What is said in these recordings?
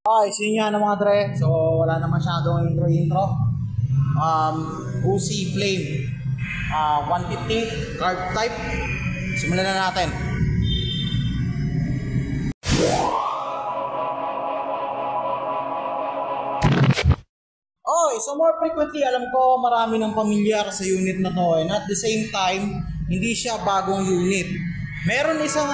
Okay, so yun nga mga dre. So wala na masyadong intro. Uzi Flame 150 carb type. Simulan na natin. Okay, so more frequently alam ko marami ng pamilyar sa unit na to, and at the same time hindi siya bagong unit. Meron isang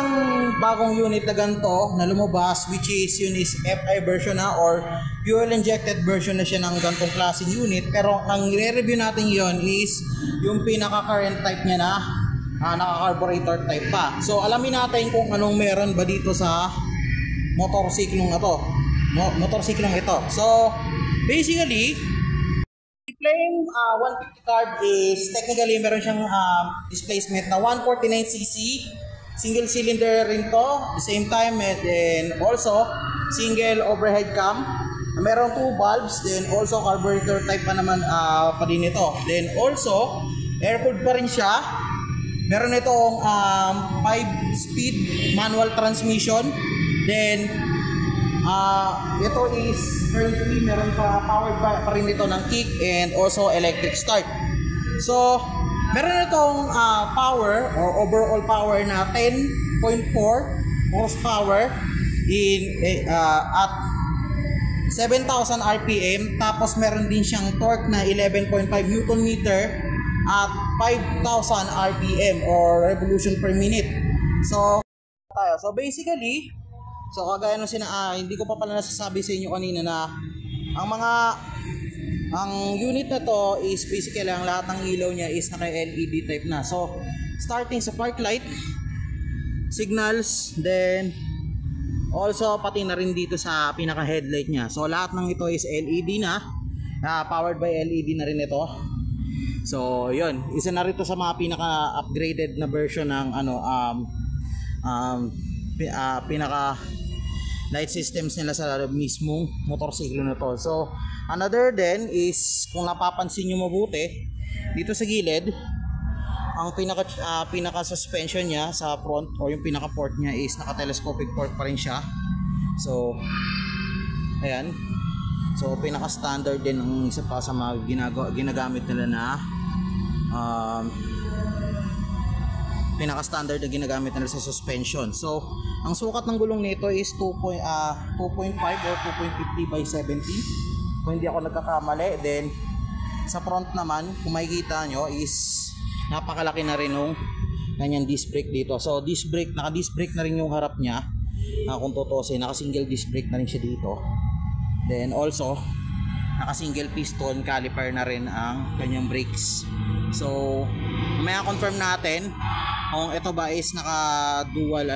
bagong unit na ganito na lumabas, which is yun is FI version na or fuel injected version na siya ng gantong klaseng unit. Pero ang i-review natin yon is yung pinaka current type niya na naka-carburetor type pa. So alamin natin kung anong meron ba dito sa motorsiklong na to, motorsiklong ito. So basically Flame 150 carb is technically meron siyang displacement na 149cc, single cylinder rin to, the same time, and then also single overhead cam. Meron 2 valves, then also carburetor type pa naman pa din ito. Then also air-cooled pa rin siya. Meron itong 5-speed manual transmission. Then ito is currently meron pa powered pa rin ito ng kick and also electric start. So meron itong power or overall power na 10.4 horsepower at 7,000 RPM. Tapos meron din siyang torque na 11.5 Newton meter at 5,000 RPM or revolution per minute. So basically, so kagaya nung hindi ko pa pala nasasabi sa inyo kanina na ang unit na to is basically ang lahat ng ilaw niya is naka LED type na. So starting sa park light, signals, then also pati na rin dito sa pinaka headlight niya. So lahat ng ito is LED na, powered by LED na rin ito. So yun, isa na rito sa mga pinaka upgraded na version ng pinaka light systems nila sa mismong motorsiklo na to. So another then is, kung napapansin nyo mabuti dito sa gilid, ang pinaka suspension niya sa front or yung pinaka port niya is naka telescopic port pa rin siya. So ayan, so pinaka standard din ang isa pa sa mga ginagamit nila na pinaka-standard na ginagamit nila sa suspension. So ang sukat ng gulong nito is 2.5 or 2.50 by 70 kung hindi ako nagkakamali. Then sa front naman, kung makikita nyo, is napakalaki na rin ng ganyan disc brake dito. So disc brake, naka-disc brake na rin yung harap niya. Kung tutusin, naka-single disc brake na rin siya dito. Then also naka-single piston caliper na rin ang kanyang brakes. So may confirm natin kung ito ba is naka-dual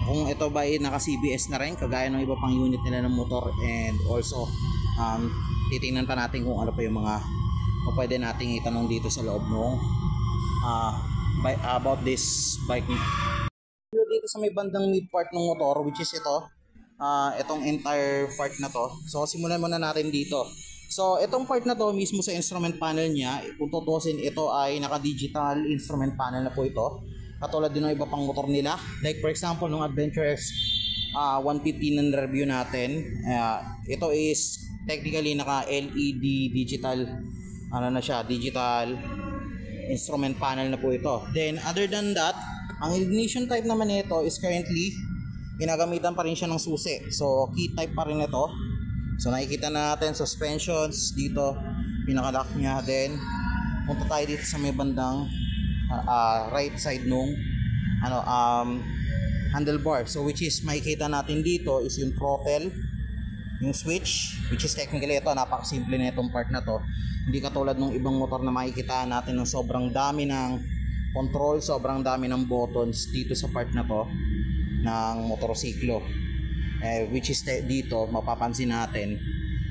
kung ito ba ay naka-CBS na rin kagaya ng iba pang unit nila ng motor. And also titingnan pa natin kung ano pa yung mga pwede nating itanong dito sa loob nung about this bike. Dito sa may bandang mid part ng motor, which is itong entire part na to. So simulan muna natin dito. So itong part na to mismo sa instrument panel niya, kung tutusin, ito ay naka-digital instrument panel na po ito. Katulad din ng iba pang motor nila. Like for example, nung Adventure X 150 na review natin, ito is technically naka-LED digital digital instrument panel na po ito. Then other than that, ang ignition type naman nito is currently ginagamitan pa rin siya ng susi. So key type pa rin ito. So nakikita na natin suspensions dito, pinaka-lock niya. Then punta tayo dito sa may bandang right side nung handlebar. So which is makikita natin dito is yung throttle, yung switch, which is technically ito, napakasimple na itong part na to. Hindi katulad ng ibang motor na makikita natin ng sobrang dami ng control, sobrang dami ng buttons dito sa part na to ng motorsiklo. Which is dito mapapansin natin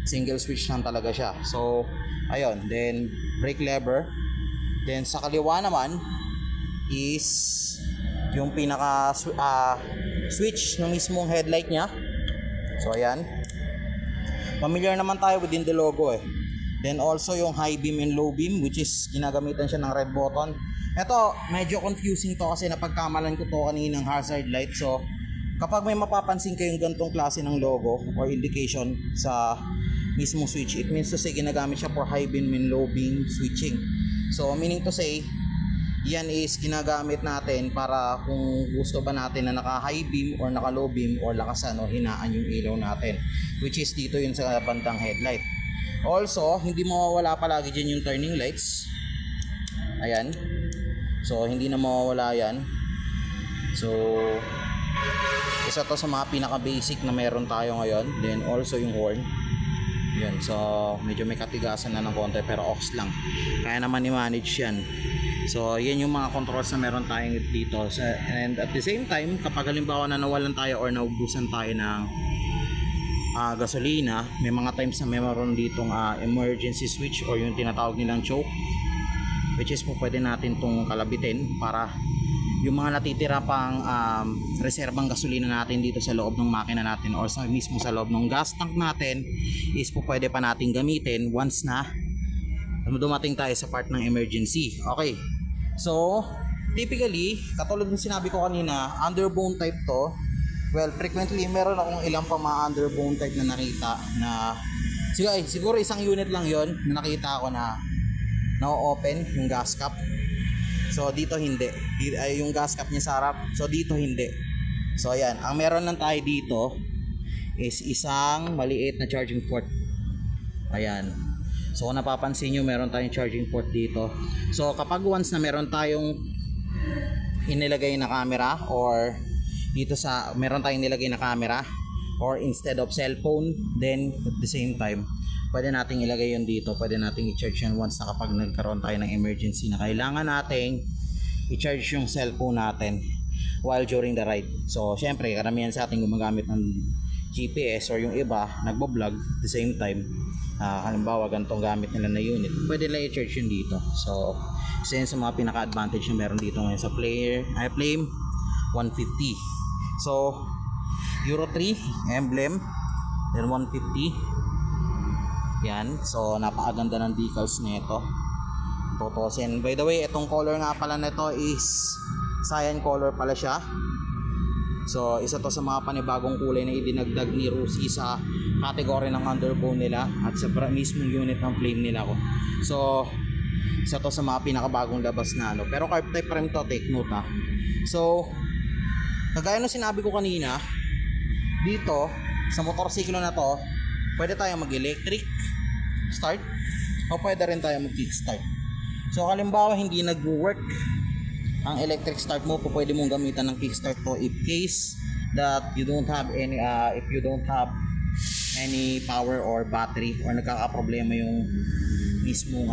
single switch lang talaga siya. So ayun, then brake lever. Then sa kaliwa naman is yung pinaka switch ng mismong headlight niya. So ayan, familiar naman tayo within the logo Then also yung high beam and low beam, which is ginagamitan siya ng red button. Ito medyo confusing to kasi napagkamalan ko to kaninang hazard light. So kapag may mapapansin kayong gantong klase ng logo or indication sa mismong switch, it means to say ginagamit siya for high beam and low beam switching. So meaning to say, yan is ginagamit natin para kung gusto ba natin na naka high beam or naka low beam or lakasan o hinaan yung ilaw natin, which is dito yun sa bandang headlight. Also, hindi mawawala palagi dyan yung turning lights. Ayan. So hindi na mawawala yan. So isa to sa mga pinaka basic na meron tayo ngayon. Then also yung horn. Yan, so medyo may katigasan na ng konti pero aux lang. Kaya naman i-manage yan. So yan yung mga controls na meron tayong dito. So, and at the same time, kapag halimbawa na nawalan tayo or naubusan tayo ng gasolina, may mga times na meron ditong emergency switch or yung tinatawag nilang choke, which is po pwede natin tong kalabitin para yung mga natitira pang reserbang gasolina natin dito sa loob ng makina natin or sa mismo sa loob ng gas tank natin is po pwede pa natin gamitin once na dumating tayo sa part ng emergency. Okay, so typically katulad ng sinabi ko kanina, underbone type to. Well, frequently meron akong ilang pa mga underbone type na nakita na siguro isang unit lang yon na nakita ko na na-open yung gas cap. So dito hindi, yung gas cap niya sa harap. So dito hindi. So ayan, ang meron lang tayo dito is isang maliit na charging port. Ayan. So kung napapansin nyo, meron tayong charging port dito. So kapag once na meron tayong inilagay na camera or dito sa meron tayong nilagay na camera or instead of cellphone, then at the same time pwede nating ilagay yun dito, pwede nating i-charge yan once na kapag nagkaroon tayo ng emergency na kailangan nating i-charge yung cellphone natin while during the ride. So syempre karamihan sa ating gumagamit ng GPS or yung iba nagbo-vlog at the same time, halimbawa ganitong gamit nila na unit, pwede lang i-charge yun dito. So isa yun sa mga pinaka-advantage na meron dito ngayon sa Flame 150. So Euro 3 emblem, then 150. Yan, so napakaganda ng decals nito. Tutusin. By the way, itong color nga pala nito is cyan color pala siya. So isa to sa mga panibagong kulay na idinagdag ni Rusi sa category ng underbone nila at sa mismong unit ng Flame nila ko. So isa to sa mga pinakabagong labas na ano. Pero carb type pa rin to, take note ha. So kagaya ng sinabi ko kanina, dito sa motorsiklo na to, pwede tayo mag-electric start o pwede rin tayo mag-kickstart. So halimbawa hindi nag-work ang electric start mo, pwede mong gamitan ng kickstart to if case that you don't have any if you don't have any power or battery or nagkakaproblema yung mismong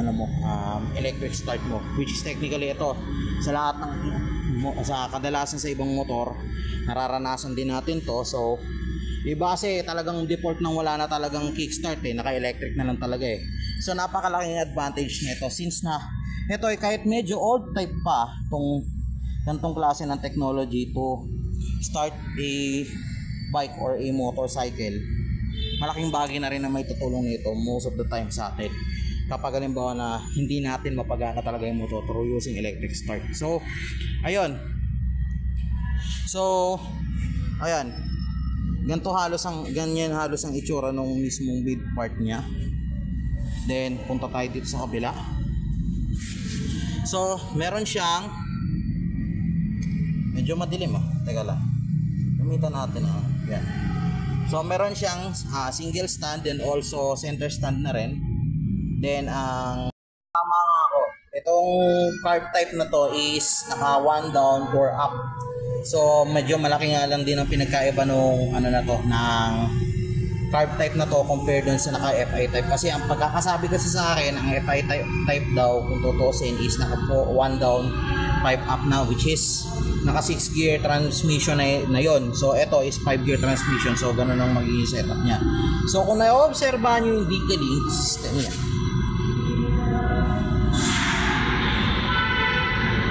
electric start mo, which is technically ito sa lahat ng sa kadalasan sa ibang motor nararanasan din natin to. So iba kasi talagang default nang wala na talagang kickstart naka-electric na lang talaga So napakalaking advantage nito since na ito ay kahit medyo old type pa tong gantong klase ng technology to start a bike or a motorcycle. Malaking bagay na rin na may tutulong nito most of the time sa atin kapag halimbawa na hindi natin mapagana talaga yung motor through using electric start. So ayun, ganyan halos ang itsura nung mismong bid part niya. Then punta tayo dito sa kabila. So meron siyang medyo madilim teka lang, gamitan natin yan. So meron siyang single stand and also center stand na rin. Then ang tama nga ako, itong carb type na to is naka 1 down 4 up. So medyo malaki nga lang din ang pinagkaiba nung na to ng carb type na to compared dun sa naka FI type. Kasi ang pagkakasabi kasi sa akin, ang FI type daw kung tutusin is naka 1 down 5 up na, which is naka 6 gear transmission na yon. So ito is 5 gear transmission. So ganun ang magiging setup niya. So kung na-obserbahan nyo yung decalling system niya,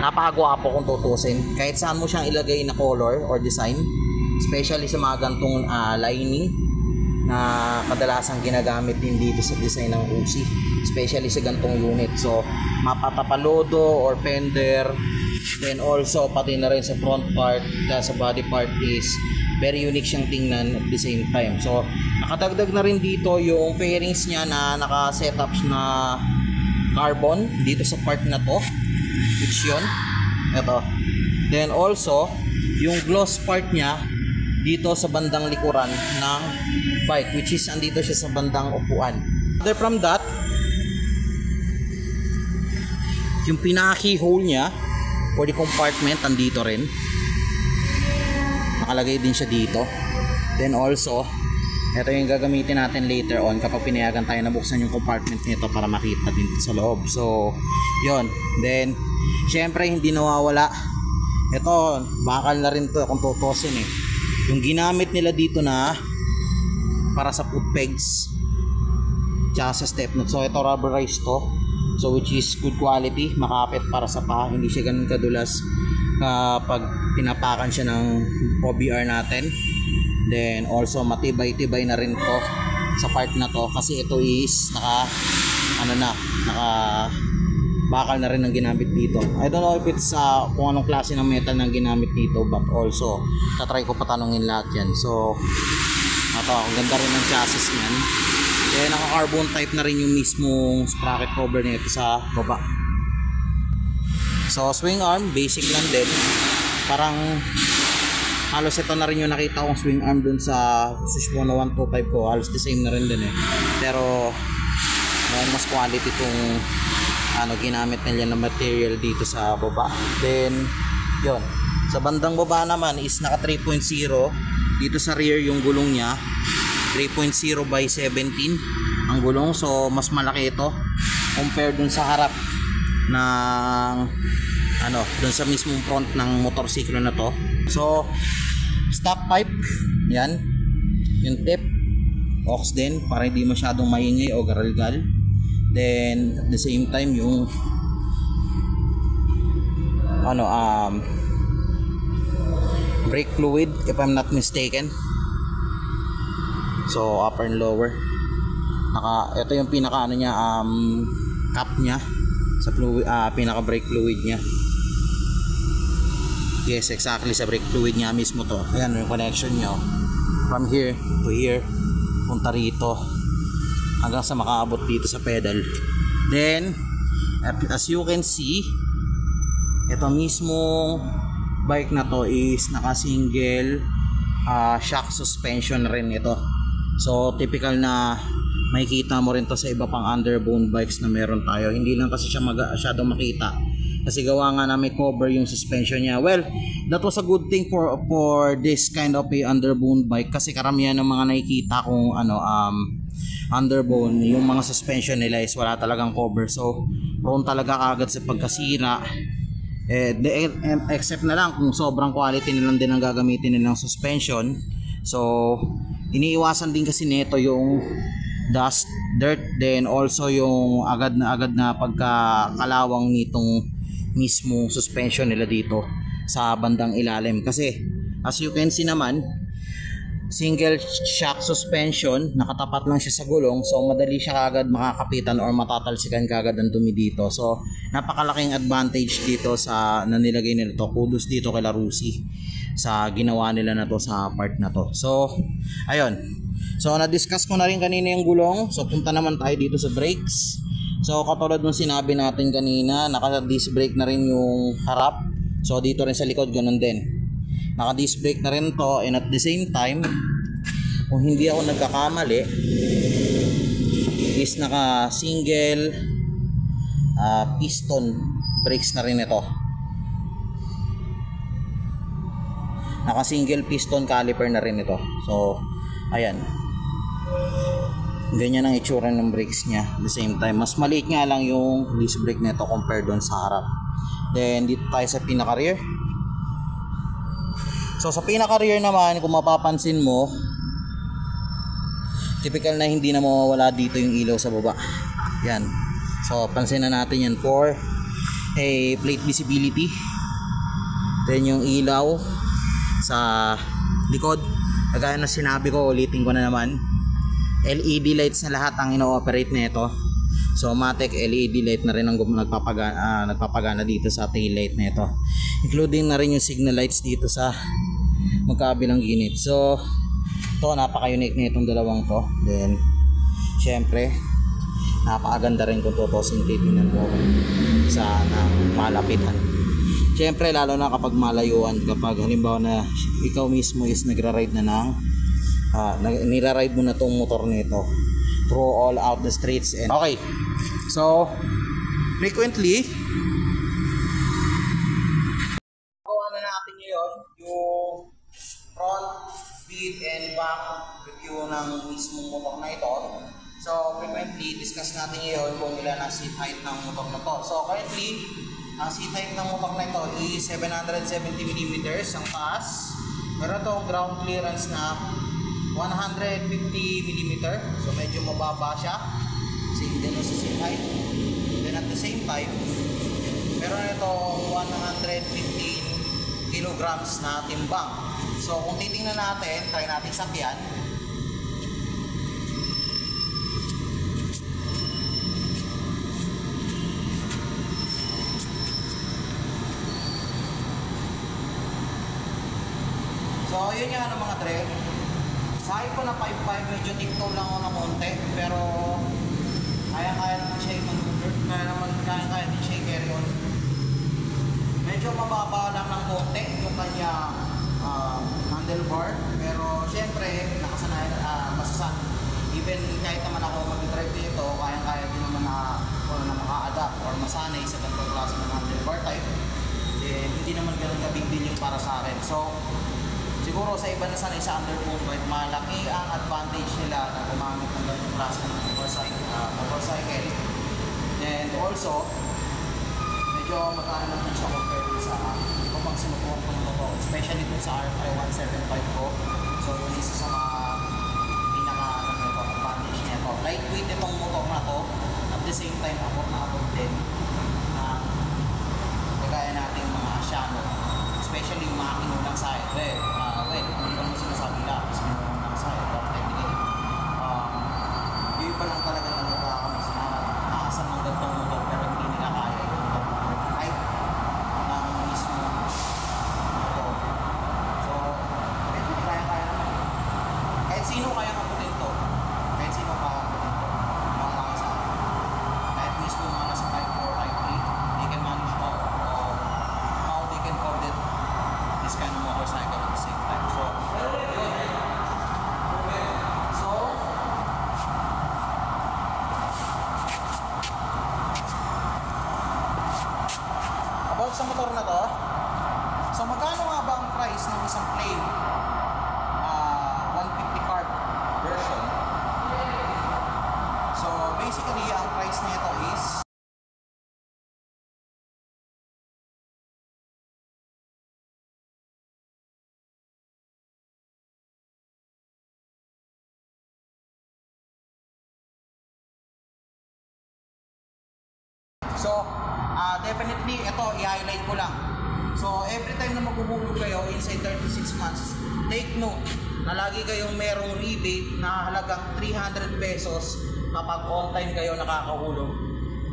napakagwapo kung tutusin. Kahit saan mo siyang ilagay na color or design, especially sa mga gantong lining na kadalasang ginagamit din dito sa design ng Uzi, especially sa gantong unit. So mapatapalodo or fender, then also pati na rin sa front part, sa body part is very unique siyang tingnan at the same time. So nakadagdag na rin dito yung fairings niya na naka-setups na carbon dito sa part na to, which yun ito. Then also yung gloss part niya dito sa bandang likuran ng bike, which is andito siya sa bandang upuan. Other from that, yung pinaka-keyhole niya for the compartment andito rin, nakalagay din siya dito. Then also ito yung gagamitin natin later on kapag pinayagan tayo na buksan yung compartment nito para makita din sa loob. So yon. Then syempre hindi nawawala ito, bakal na rin to kung tutusin eh, yung ginamit nila dito na para sa foot pegs tsaka sa step nut. So ito rubberized to, so which is good quality, makapit para sa paa, hindi siya ganun kadulas kapag tinapakan siya ng OBR natin. Then also matibay-tibay na rin to sa part na to kasi ito is naka bakal na rin ang ginamit dito. I don't know if it's kung anong klase ng metal nang ginamit dito, but also tatry ko patanungin lahat yan. So ito, ang ganda rin ng chassis niyan. Kaya naka-carbon type na rin yung mismong sprocket cover nito sa baba. So swing arm, basic lang din. Parang halos ito na rin yung nakita kong swing arm dun sa Sushmono 125 ko. Halos the same na rin din eh. Pero mas quality itong ginamit nila na material dito sa baba. Then yon, sa bandang baba naman is naka 3.0 dito sa rear yung gulong niya, 3.0 by 17 ang gulong. So mas malaki ito compare dun sa harap ng dun sa mismong front ng motorsiklo na to. So stock pipe yan, yung tip ox din para hindi masyadong maingay o garalgal. Then at the same time yung brake fluid if I'm not mistaken. So upper and lower, ito yung pinaka niya, cap niya sa fluid, pinaka brake fluid niya. Yes, exactly, sa brake fluid niya mismo to. Ayan yung connection niya from here to here, punta rito hanggang sa makaabot dito sa pedal. Then as you can see, ito mismong bike na to is naka single shock suspension rin ito. So typical na makikita mo rin to sa iba pang underbone bikes na meron tayo. Hindi lang kasi siya masyadong makita kasi gawa nga na may cover yung suspension niya. Well, that was a good thing for this kind of a underbone bike kasi karamihan ng mga nakikita kong underbone, yung mga suspension nila is wala talagang cover. So prone talaga kagad sa pagkasira. Except na lang kung sobrang quality nilang din ang gagamitin nilang suspension. So iniiwasan din kasi nito yung dust, dirt, then also yung agad na pagkakalawang nitong mismong suspension nila dito sa bandang ilalim. Kasi as you can see naman, single shock suspension, nakatapat lang siya sa gulong, so madali siya kagad makakapitan or matatalsikan kagad ang dumi dito. So napakalaking advantage dito sa nanilagay nila to. Kudos dito kay Larusi sa ginawa nila na to sa part na to. So ayun, so na-discuss ko na rin kanina yung gulong. So punta naman tayo dito sa brakes. So katulad nung sinabi natin kanina, naka-disc brake na rin yung harap. So dito rin sa likod ganun din, naka-disc brake na rin to. And at the same time, kung hindi ako nagkakamali, is naka single piston brakes na rin ito. Naka single piston caliper na rin ito. So ayan, ganyan ang itsura ng brakes niya. At the same time, mas maliit nga lang yung disc brake nito compared doon sa harap. Then dito tayo sa pinaka rear. So sa pinaka rear naman, kung mapapansin mo, typical na hindi na mawawala dito yung ilaw sa baba. Yan. So pansin na natin yan for a plate visibility. Then yung ilaw sa likod, kagaya na sinabi ko, ulitin ko na naman, LED lights na lahat ang ino-operate nito. So Matic LED light na rin ang nagpapagana dito sa tail light nito, including na rin yung signal lights dito sa magkabilang unit. So ito, napaka-unique na itong dalawang to. Then syempre napakaganda rin kung tutusin, titingnan mo sa malapitan. Syempre lalo na kapag malayuan, kapag halimbawa na ikaw mismo is nagra-ride na ng nira-ride mo na tong motor nito through all out the streets. And okay, so frequently gawa na natin ngayon yung front, speed, and back review ng mismong motor na ito. So frequently discuss natin ngayon kung ilan ang seat height ng motor na to. So currently ang seat height ng motor na ito is 770mm ang taas. Meron itong ground clearance na 150mm. So medyo mababa siya. Same din sa seat height. Then at the same time, meron itong 115 kilograms na timbang. So kung titingnan natin, try natin sakyan. So yun nga mga dre. Sabi ko na 5.5, medyo tiktok lang ako ng konti, pero kaya-kaya naman siya i-maneuver, kaya din siya i-carry on. Medyo mababa lang ng konti yung kanya handlebar, pero syempre nakasanayan, even kahit naman ako mag-drive dito, kaya-kaya din naman na maka-adapt or masanay sa ganitong klase ng handlebar type. Hindi naman ganun ka big deal yung para sa akin. So siguro sa iba na sanay sa underbone bike, malaki ang advantage nila na gumamit ng ganitong klase ng motorcycle. And also medyo magkano naman siya compared sa ibang pang sinubukan ko ng motor, especially dun sa RFI 175 ko. So yun isa sa mga advantage niya ito. Lightweight itong motor na to, at the same time abot na abot din na kagaya natin mga Shano, especially yung mga kinulang side. Well, hindi ko naman sinasabi lang kasi kinulang side, but technically yung iba lang talaga na nagkakami sa naasan ng gantong motor pero hindi nila kaya yung height ng mismo motor. So medyo kaya naman. Kahit sino kaya abutin to, kahit sino kaya abutin to, mga laki sa akin. Kahit mismo mga nasa type 4, type 3, they can manage to how they can hold it this kind of motorcycle at the same time. So yun. So about sa motor na to, so magkano nga ba ang price ng isang plane 150 carb version? So basically ang price nito is definitely ito i-highlight ko lang. So every time na maghuhulog kayo inside 36 months, take note na lagi kayong merong rebate na halagang 300 pesos kapag on time kayo nakakahulog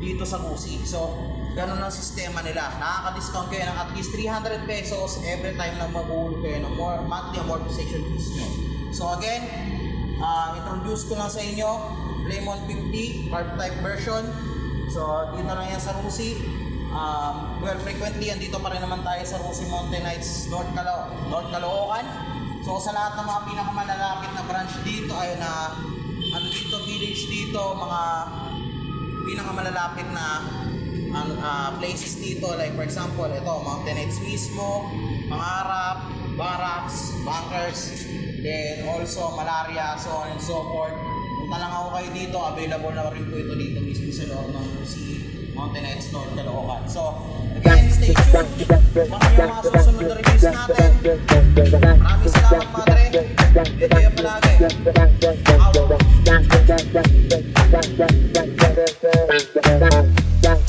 dito sa Kusi. So ganun ang sistema nila, nakaka-discount kayo ng at least 300 pesos every time na maghuhulog kayo ng monthly amortization fees nyo. So again, introduce ko lang sa inyo Flame 150 carb type version. So dito lang yan sa Rusi. Well, frequently andito pa rin naman tayo sa Rusi Mountain Heights, North Caloocan. So sa lahat ng mga pinakamalalapit na branch dito ay na dito village dito, mga pinakamalalapit na places dito, like for example ito Mountain Heights mismo, Pangarap, Barracks, Bunkers, then also Malaria, so on and so forth. Punta lang ako kayo dito, available na rin po ito dito mismo sa loob ng Rusi Mountain Heights, North Caloocan. So, again, stay tuned. Baka yung mga susunod na reviews natin. Maraming salamat mga dre. Ito yung palagi. Out. Kulang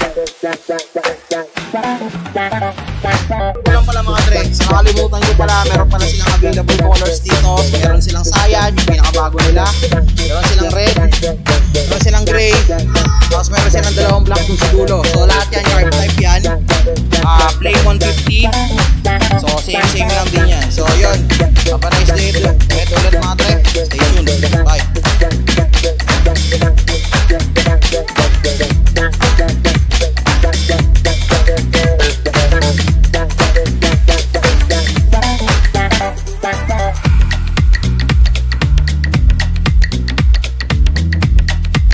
pala mga dre, sa nakalimutan nyo pala, meron pala silang available colors dito. Meron silang cyan, yung pinakabago nila. Meron silang red, meron silang gray, tapos meron silang dalawang black dun sa dulo. So lahat yan, yard type yan. Play 150. So same lang din yan. So yun, have a nice day. Ulit mga dre, stay tuned. Bye.